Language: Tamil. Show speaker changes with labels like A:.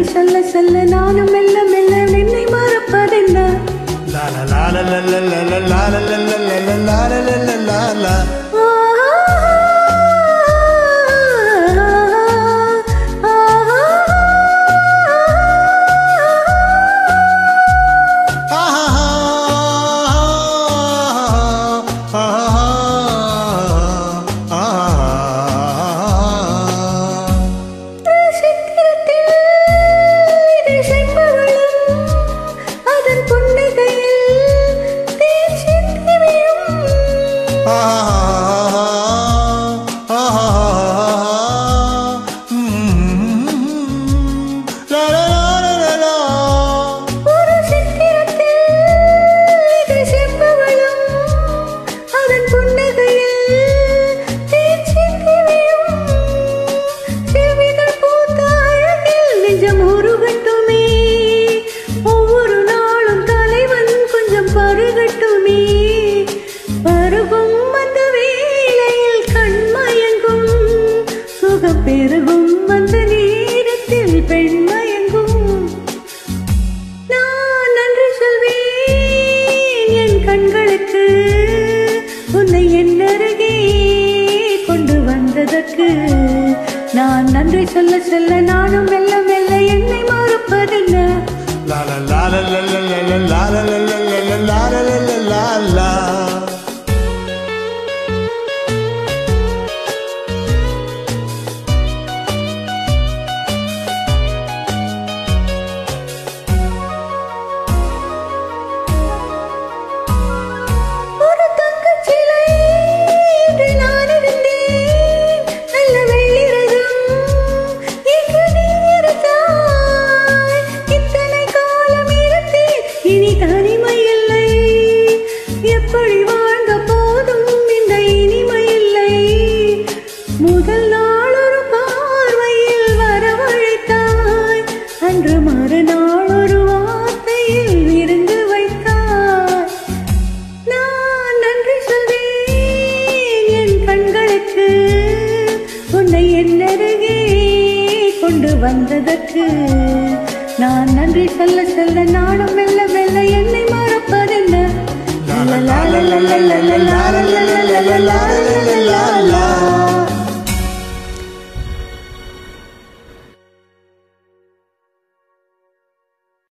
A: சொல்ல சொல்ல நானும் மெல்ல மெல்ல என்னை மறப்பதென்ன பெருகும் அந்த நேரத்தில் பெண்மயங்கும் நான் நன்றி சொல்வேன் என் கண்களுக்கு உன்னை என்னருகே கொண்டு வந்ததற்கு நான் நன்றி சொல்ல சொல்ல நானும் மெல்ல மெல்ல என்னை மறப்பதென்ன வந்ததற்கு நான் நன்றி சொல்ல சொல்ல நானும் மெல்ல மெல்ல என்னை மறப்பதென்ன